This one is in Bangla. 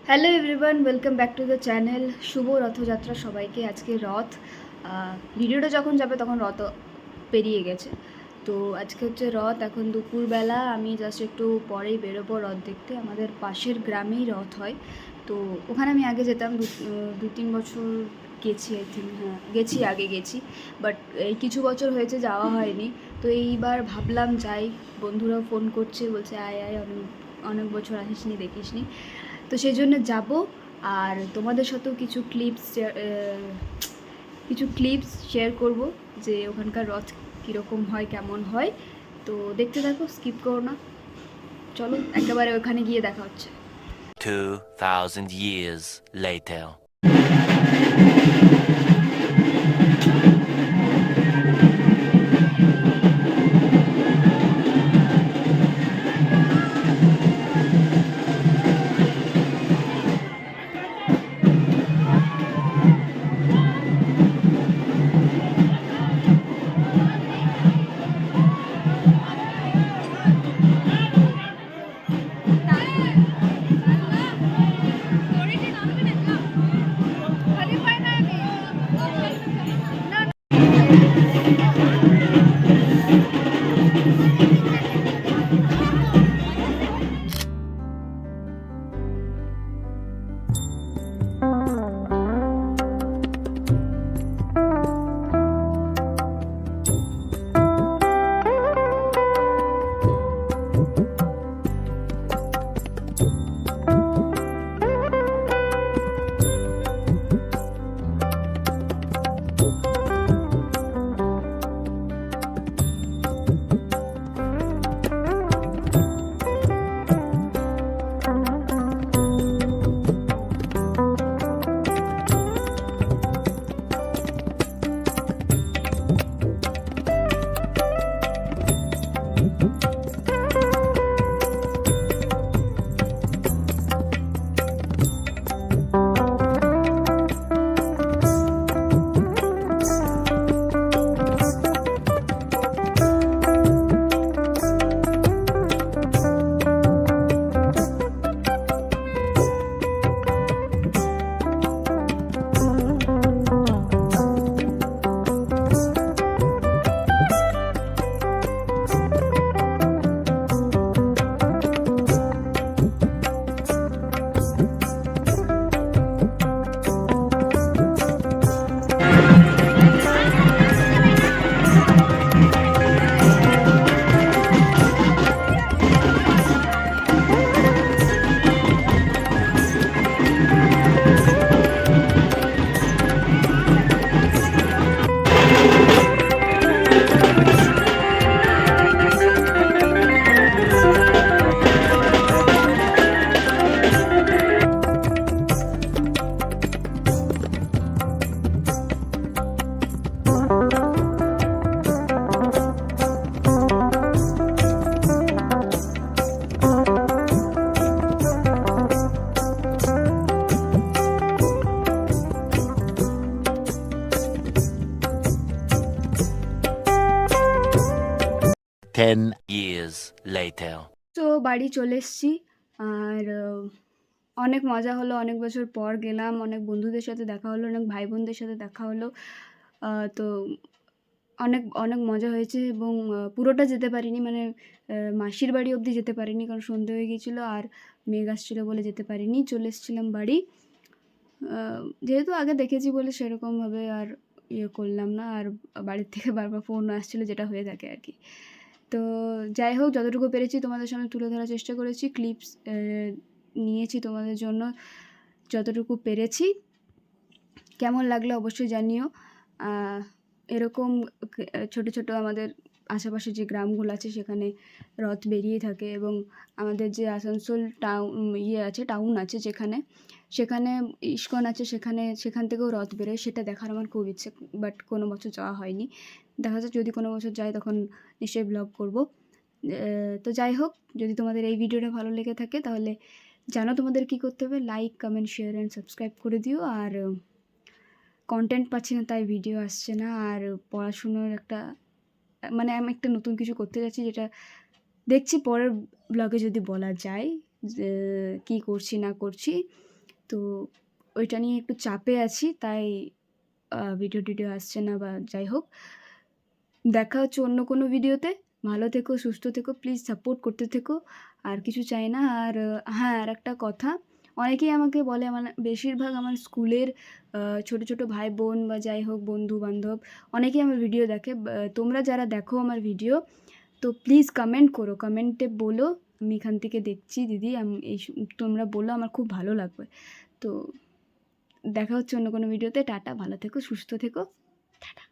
Hello everyone, welcome back to the channel. শুভ রথযাত্রা সবাইকে। আজকে রথ, ভিডিওটা যখন যাবে তখন রথ পেরিয়ে গেছে। তো আজকে হচ্ছে রথ। এখন দুপুরবেলা, আমি জাস্ট একটু পরেই বেরোবো রথ দেখতে। আমাদের পাশের গ্রামেই রথ হয়। তো ওখানে আমি আগে যেতাম, 2-3 বছর গেছি, আই থিঙ্ক। হ্যাঁ, আগে গেছি, বাট এই কিছু বছর হয়েছে যাওয়া হয়নি। তো এইবার ভাবলাম যাই। বন্ধুরাও ফোন করছে, বলছে আয় আয়, অনেক অনেক বছর আসিসনি, দেখিসনি। তো সেই জন্য যাবো। আর তোমাদের সাথেও কিছু ক্লিপস শেয়ার করব, যে ওখানকার রথ কীরকম হয়, কেমন হয়। তো দেখতে থাকো, স্কিপ করো না। চলো একেবারে ওখানে গিয়ে দেখা হচ্ছে। 2000 years later. Ten years later. তো বাড়ি চলে এসেছি। আর অনেক মজা হলো, অনেক বছর পর গেলাম, অনেক বন্ধুদের সাথে দেখা হলো, অনেক ভাই বোনদের সাথে দেখা হলো। তো অনেক অনেক মজা হয়েছে। এবং পুরোটা যেতে পারিনি, মানে মাসির বাড়ি অবধি যেতে পারিনি, কারণ সন্ধে হয়ে গিয়েছিলো আর মেঘ আসছিলো বলে যেতে পারিনি। চলে এসেছিলাম বাড়ি। যেহেতু আগে দেখেছি বলে সেরকমভাবে আর ইয়ে করলাম না। আর বাড়ির থেকে বারবার ফোন আসছিলো, যেটা হয়ে থাকে আর কি। তো যাই হোক, যতটুকু পেরেছি তোমাদের সামনে তুলে ধরার চেষ্টা করেছি। ক্লিপস নিয়েছি তোমাদের জন্য যতটুকু পেরেছি। কেমন লাগলো অবশ্যই জানিও। এরকম ছোটো ছোটো আমাদের আশেপাশে যে গ্রামগুলো আছে সেখানে রথ বেরিয়ে থাকে। এবং আমাদের যে আসানসোল টাউন আছে সেখানে ইস্কন আছে, সেখান থেকেও রথ বেরোয়। সেটা দেখার আমার খুব ইচ্ছে, বাট কোনো বছর যাওয়া হয়নি। দেখা যাক, যদি কোনো বছর যাই তখন নিশ্চয়ই ব্লগ করব। তো যাই হোক, যদি তোমাদের এই ভিডিওটা ভালো লেগে থাকে তাহলে জানো তোমাদের কী করতে হবে। Like, comment, share and subscribe করে দিও। আর কন্টেন্ট পাচ্ছি না, তাই ভিডিও আসছে না। আর পড়াশুনোর মানে আমি একটা নতুন কিছু করতে যাচ্ছি, যেটা দেখছি পরের ব্লগে যদি বলা যায় যে কী করছি না করছি। তো ওইটা নিয়ে একটু চাপে আছি, তাই ভিডিও আসছে না বা যাই হোক। দেখা হচ্ছে অন্য কোনো ভিডিওতে। ভালো থেকো, সুস্থ থেকো, প্লিজ সাপোর্ট করতে থেকো। আর কিছু চাই না। আর হ্যাঁ, আরেকটা কথা, অনেকেই আমাকে বলে, আমার বেশিরভাগ আমার স্কুলের ছোট ভাই-বোন বা যাই হোক বন্ধু-বান্ধব অনেকেই আমার ভিডিও দেখে। তোমরা যারা দেখো আমার ভিডিও, তো প্লিজ কমেন্ট করো। কমেন্টে বলো, আমি এখান থেকে দেখছি দিদি, তোমরা বলো, আমার খুব ভালো লাগবে। তো দেখা হচ্ছে অন্য কোনো ভিডিওতে। টাটা, ভালো থেকো, সুস্থ থেকো। টাটা।